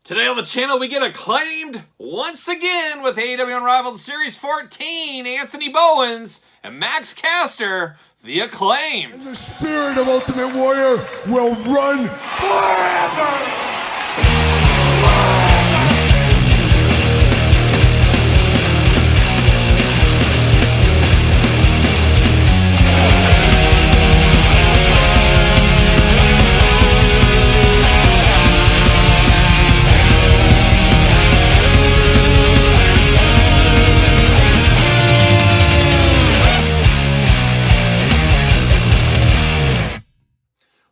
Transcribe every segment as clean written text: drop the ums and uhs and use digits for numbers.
Today on the channel, we get Acclaimed once again with AEW Unrivaled Series 14, Anthony Bowens and Max Caster, the Acclaimed. And the spirit of Ultimate Warrior will run forever!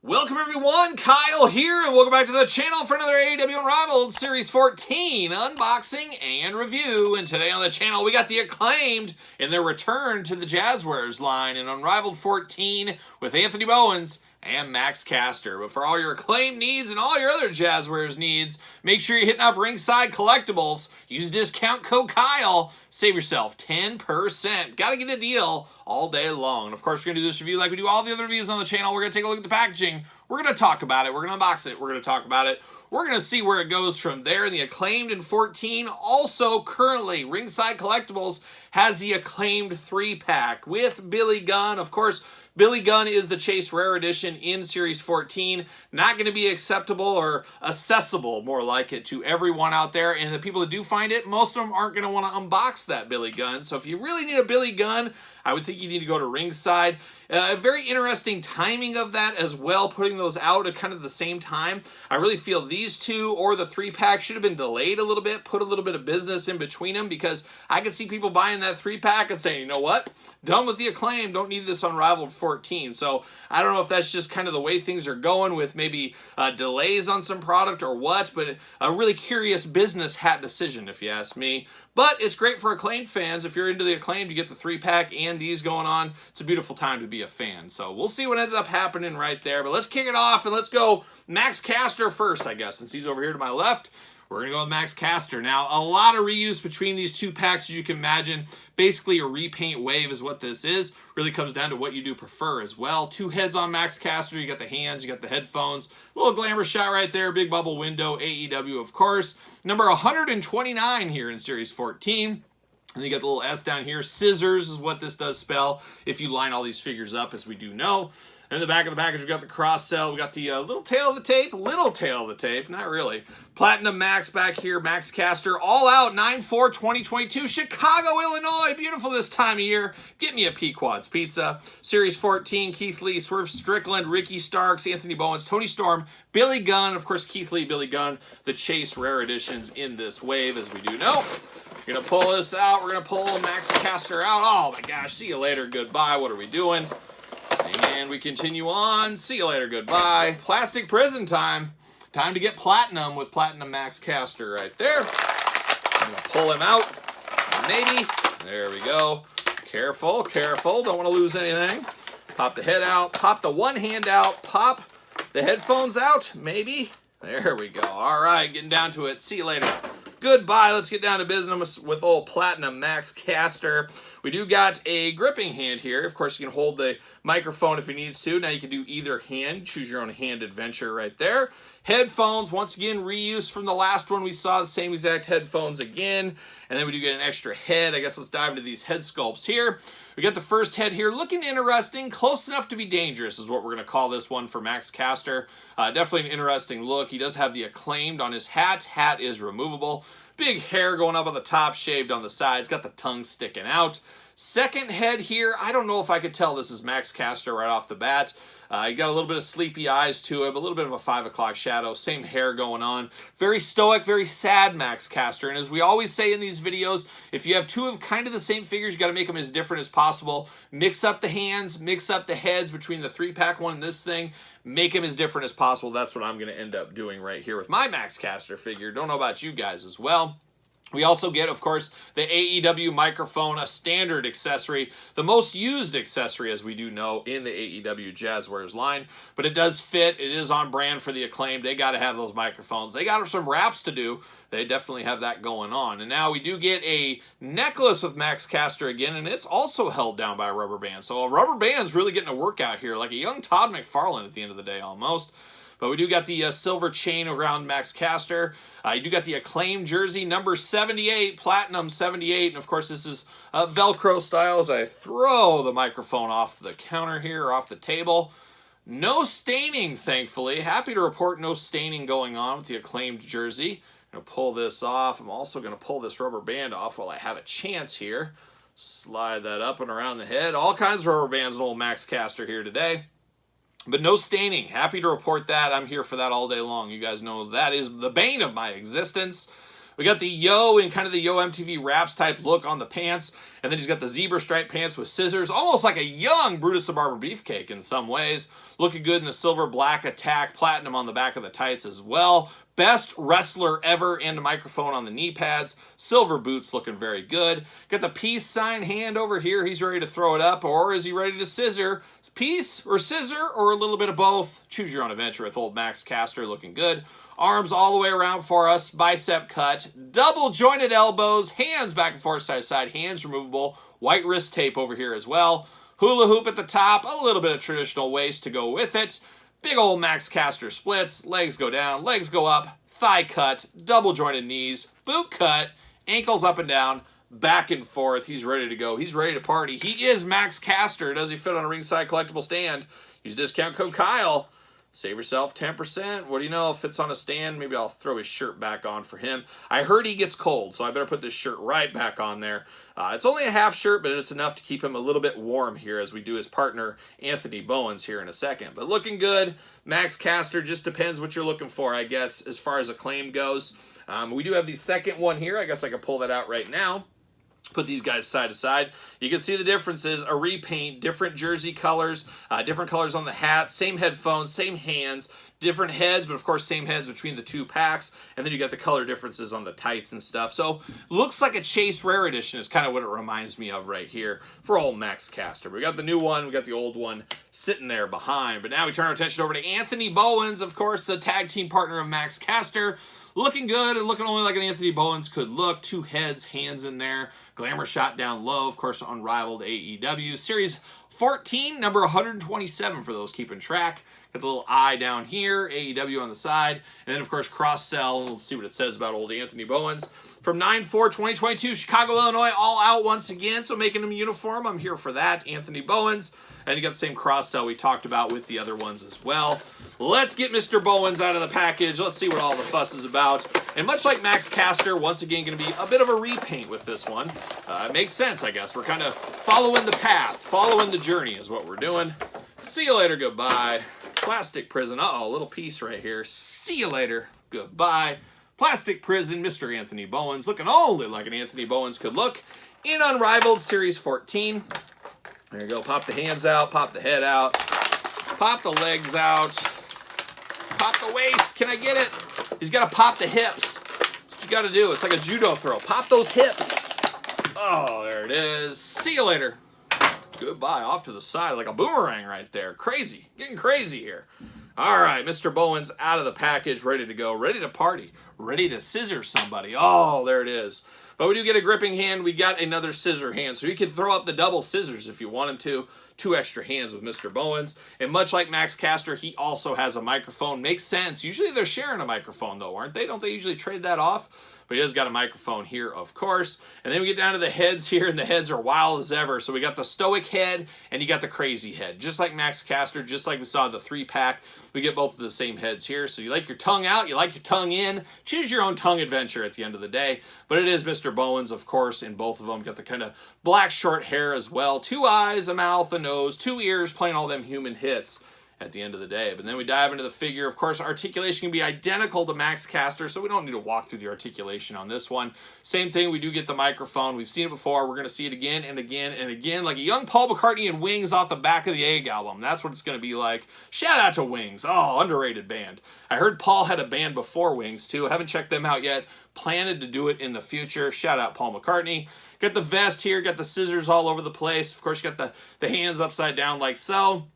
Welcome everyone, Kyle here, and welcome back to the channel for another AEW Unrivaled Series 14 unboxing and review. And today on the channel, we got the Acclaimed in their return to the Jazzwares line in Unrivaled 14 with Anthony Bowens and Max Caster. But for all your Acclaimed needs and all your other Jazzwares needs, make sure you're hitting up Ringside Collectibles. Use discount code Kyle. Save yourself 10%. Gotta get a deal all day long. And of course, we're gonna do this review like we do all the other reviews on the channel. We're gonna take a look at the packaging. We're gonna talk about it. We're gonna unbox it. We're gonna talk about it. We're going to see where it goes from there. The Acclaimed in 14. Also, currently, Ringside Collectibles has the Acclaimed 3-pack with Billy Gunn. Of course, Billy Gunn is the Chase Rare Edition in Series 14. Not going to be acceptable or accessible, more like it, to everyone out there. And the people that do find it, most of them aren't going to want to unbox that Billy Gunn. So if you really need a Billy Gunn, I would think you need to go to Ringside. Very interesting timing of that as well, putting those out at kind of the same time. I really feel these two or the 3-pack should have been delayed a little bit, put a little bit of business in between them, because I could see people buying that 3-pack and saying, you know what, done with the Acclaim, don't need this Unrivaled 14. So I don't know if that's just kind of the way things are going with maybe delays on some product or what, but a really curious business hat decision if you ask me. But it's great for Acclaimed fans. If you're into the Acclaimed, you get the 3-pack and these going on. It's a beautiful time to be a fan. So we'll see what ends up happening right there. But let's kick it off and let's go Max Caster first, I guess, since he's over here to my left. We're going to go with Max Caster. Now, a lot of reuse between these two packs, as you can imagine. Basically, a repaint wave is what this is. Really comes down to what you do prefer as well. 2 heads on Max Caster. You got the hands, you got the headphones. A little glamour shot right there. Big bubble window, AEW, of course. Number 129 here in Series 14. And you got the little S down here. Scissors is what this does spell if you line all these figures up, as we do know. And in the back of the package, we got the cross sell. We got the little tail of the tape, not really. Platinum Max back here, Max Caster, all out 9/4/2022, Chicago, Illinois. Beautiful this time of year. Get me a Pequod's Pizza. Series 14, Keith Lee, Swerve Strickland, Ricky Starks, Anthony Bowens, Tony Storm, Billy Gunn, of course, Keith Lee, Billy Gunn, the Chase Rare Editions in this wave, as we do know. We're going to pull this out. We're going to pull Max Caster out. Oh my gosh, see you later, goodbye. What are we doing? And we continue on. See you later, goodbye. Plastic prison time. Time to get platinum with Platinum Max Caster right there. I'm going to pull him out. Maybe. There we go. Careful, careful. Don't want to lose anything. Pop the head out. Pop the one hand out. Pop the headphones out. Maybe. There we go. All right, getting down to it. See you later. Goodbye. Let's get down to business with old Platinum Max Caster. We do got a gripping hand here. Of course, you can hold the microphone if he needs to. Now you can do either hand. Choose your own hand adventure right there. Headphones, once again, reuse from the last one we saw. The same exact headphones again. And then we do get an extra head. I guess let's dive into these head sculpts here. We got the first head here. Looking interesting. Close enough to be dangerous is what we're going to call this one for Max Caster. Definitely an interesting look. He does have the Acclaimed on his hat. Hat is removable. Big hair going up on the top, shaved on the sides. Got the tongue sticking out. Second head here, I don't know if I could tell this is Max Caster right off the bat. You got a little bit of sleepy eyes to him, a little bit of a 5 o'clock shadow, same hair going on. Very stoic, very sad Max Caster. And as we always say in these videos, if you have two of kind of the same figures, you got to make them as different as possible. Mix up the hands, mix up the heads between the 3-pack one and this thing. Make them as different as possible. That's what I'm going to end up doing right here with my Max Caster figure. Don't know about you guys as well. We also get, of course, the AEW microphone, a standard accessory, the most used accessory, as we do know, in the AEW Jazzwares line. But it does fit. It is on brand for the Acclaimed. They got to have those microphones. They got some raps to do. They definitely have that going on. And now we do get a necklace with Max Caster again, and it's also held down by a rubber band. So a rubber band's really getting a workout here, like a young Todd McFarlane at the end of the day almost. But we do got the silver chain around Max Caster. You do got the Acclaimed jersey, number 78, Platinum 78. And, of course, this is Velcro style as I throw the microphone off the counter here, or off the table. No staining, thankfully. Happy to report no staining going on with the Acclaimed jersey. I'm going to pull this off. I'm also going to pull this rubber band off while I have a chance here. Slide that up and around the head. All kinds of rubber bands and old Max Caster here today. But no staining. Happy to report that. I'm here for that all day long. You guys know that is the bane of my existence. We got the Yo in kind of the Yo MTV Raps type look on the pants. And then he's got the zebra stripe pants with scissors. Almost like a young Brutus the Barber Beefcake in some ways. Looking good in the silver black attack. Platinum on the back of the tights as well. Best wrestler ever, and a microphone on the knee pads. Silver boots looking very good. Got the peace sign hand over here. He's ready to throw it up, or is he ready to scissor? Peace or scissor or a little bit of both. Choose your own adventure with old Max Caster looking good. Arms all the way around for us. Bicep cut. Double jointed elbows. Hands back and forth side to side. Hands removable. White wrist tape over here as well. Hula hoop at the top. A little bit of traditional waist to go with it. Big old Max Caster splits. Legs go down. Legs go up. Thigh cut. Double jointed knees. Boot cut. Ankles up and down. Back and forth. He's ready to go. He's ready to party. He is Max Caster. Does he fit on a ringside collectible stand? Use discount code Kyle. Save yourself 10%. What do you know? Fits on a stand. Maybe I'll throw his shirt back on for him. I heard he gets cold, so I better put this shirt right back on there. It's only a half shirt, but it's enough to keep him a little bit warm here as we do his partner, Anthony Bowens, here in a second. But looking good. Max Caster, just depends what you're looking for, I guess, as far as Acclaim goes. We do have the second one here. I guess I can pull that out right now. Put these guys side to side. You can see the differences. A repaint, different jersey colors, different colors on the hat, same headphones, same hands, different heads, but of course same heads between the two packs. And then you got the color differences on the tights and stuff. So looks like a Chase Rare Edition is kind of what it reminds me of right here for old Max Caster. We got the new one, we got the old one sitting there behind. But now we turn our attention over to Anthony Bowens, of course, the tag team partner of Max Caster. Looking good and looking only like an Anthony Bowens could look. Two heads, hands in there. Glamour shot down low. Of course, Unrivaled AEW. Series 14, number 127 for those keeping track. Got the little eye down here. AEW on the side. And then, of course, cross-sell. We'll see what it says about old Anthony Bowens. From 9/4/2022, Chicago, Illinois, all out once again. So making him uniform. I'm here for that. Anthony Bowens. And you got the same cross-sell we talked about with the other ones as well. Let's get Mr. Bowens out of the package. Let's see what all the fuss is about. And much like Max Caster, once again, going to be a bit of a repaint with this one. It makes sense, I guess. We're kind of following the path, following the journey is what we're doing. See you later, goodbye. Plastic Prison. Uh-oh, a little piece right here. See you later, goodbye. Plastic Prison, Mr. Anthony Bowens, looking only like an Anthony Bowens could look in Unrivaled Series 14. There you go. Pop the hands out, pop the head out, pop the legs out, pop the waist. Can I get it? He's got to pop the hips. That's what you got to do. It's like a judo throw. Pop those hips. Oh, there it is. See you later. Goodbye. Off to the side like a boomerang right there. Crazy. Getting crazy here. All right, Mr. Bowens out of the package, ready to go, ready to party, ready to scissor somebody. Oh, there it is. But we do get a gripping hand. We got another scissor hand. So you can throw up the double scissors if you wanted to. 2 extra hands with Mr. Bowens. And much like Max Caster, he also has a microphone. Makes sense. Usually they're sharing a microphone, though, aren't they? Don't they usually trade that off? But he has got a microphone here, of course. And then we get down to the heads here, and the heads are wild as ever. So we got the stoic head, and you got the crazy head. Just like Max Caster, just like we saw the 3-pack, we get both of the same heads here. So you like your tongue out, you like your tongue in. Choose your own tongue adventure at the end of the day. But it is Mr. Bowens, of course, in both of them. Got the kind of black short hair as well. 2 eyes, a mouth, a nose, 2 ears, playing all them human hits at the end of the day. But then we dive into the figure. Of course, articulation can be identical to Max Caster, so we don't need to walk through the articulation on this one. Same thing, we do get the microphone. We've seen it before. We're going to see it again and again and again, like a young Paul McCartney and Wings off the back of the Egg album. That's what it's going to be like. Shout out to Wings. Oh, underrated band. I heard Paul had a band before Wings, too. I haven't checked them out yet. Planning to do it in the future. Shout out Paul McCartney. Got the vest here. Got the scissors all over the place. Of course, you got the hands upside down like so.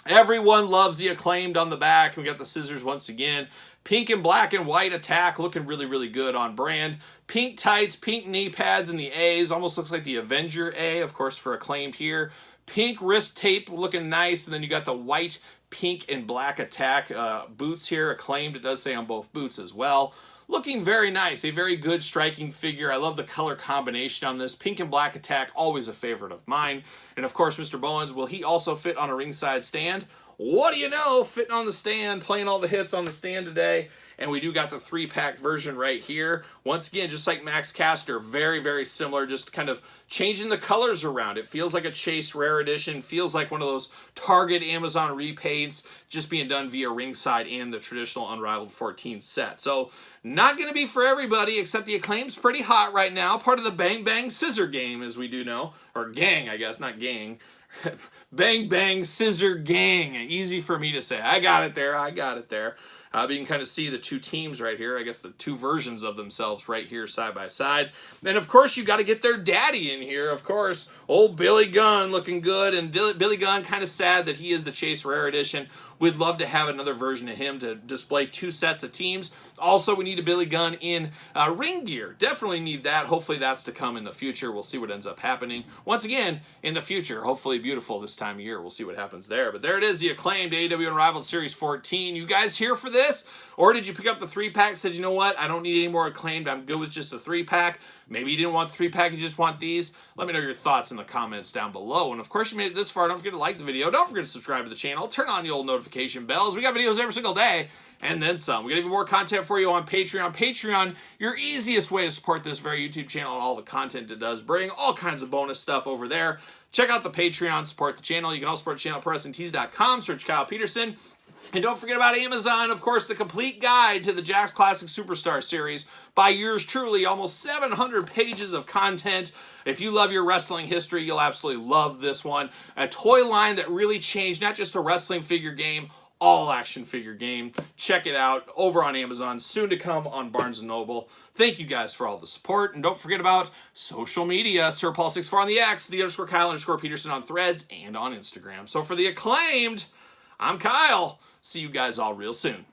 Everyone loves the Acclaimed on the back. We got the scissors once again. Pink and black and white attack looking really, really good on brand. Pink tights, pink knee pads in the A's. Almost looks like the Avenger A, of course, for Acclaimed here. Pink wrist tape looking nice. And then you got the white pink and black attack boots here. Acclaimed, it does say on both boots as well. Looking very nice, a very good striking figure. I love the color combination on this. Pink and black attack, always a favorite of mine. And of course, Mr. Bowens, will he also fit on a ringside stand? What do you know, fitting on the stand, playing all the hits on the stand today. And we do got the 3-pack version right here. Once again, just like Max Caster, very, very similar, just kind of changing the colors around. It feels like a Chase Rare Edition, feels like one of those Target Amazon repaints, just being done via ringside and the traditional Unrivaled 14 set. So, not going to be for everybody, except the Acclaim's pretty hot right now. Part of the Bang Bang Scissor game, as we do know. Or gang, I guess, not gang. Bang Bang Scissor Gang. Easy for me to say. I got it there. But you can kind of see the two teams right here. I guess the two versions of themselves right here side by side. And of course, you got to get their daddy in here. Of course, old Billy Gunn looking good. And Billy Gunn kind of sad that he is the Chase Rare Edition. We'd love to have another version of him to display 2 sets of teams. Also, we need a Billy Gunn in ring gear. Definitely need that. Hopefully that's to come in the future. We'll see what ends up happening. Once again, in the future, hopefully beautiful this time of year. We'll see what happens there. But there it is, the Acclaimed AEW Unrivaled Series 14. You guys here for this? Or did you pick up the 3-pack, said, you know what, I don't need any more Acclaimed. I'm good with just the 3-pack. Maybe you didn't want the 3-pack, you just want these. Let me know your thoughts in the comments down below. And of course, you made it this far. Don't forget to like the video. Don't forget to subscribe to the channel. Turn on the old notification bells. We got videos every single day. And then some. We got even more content for you on Patreon. Patreon, your easiest way to support this very YouTube channel and all the content it does bring. All kinds of bonus stuff over there. Check out the Patreon, support the channel. You can also support the channel at ProWrestlingTees.com. Search Kyle Peterson. And don't forget about Amazon, of course, the complete guide to the Jakks Classic Superstar series by yours truly. Almost 700 pages of content. If you love your wrestling history, you'll absolutely love this one. A toy line that really changed not just the wrestling figure game, all action figure game. Check it out over on Amazon, soon to come on Barnes & Noble. Thank you guys for all the support. And don't forget about social media. SirPaul64 on the X, _Kyle_Peterson on Threads and on Instagram. So for the Acclaimed, I'm Kyle. See you guys all real soon.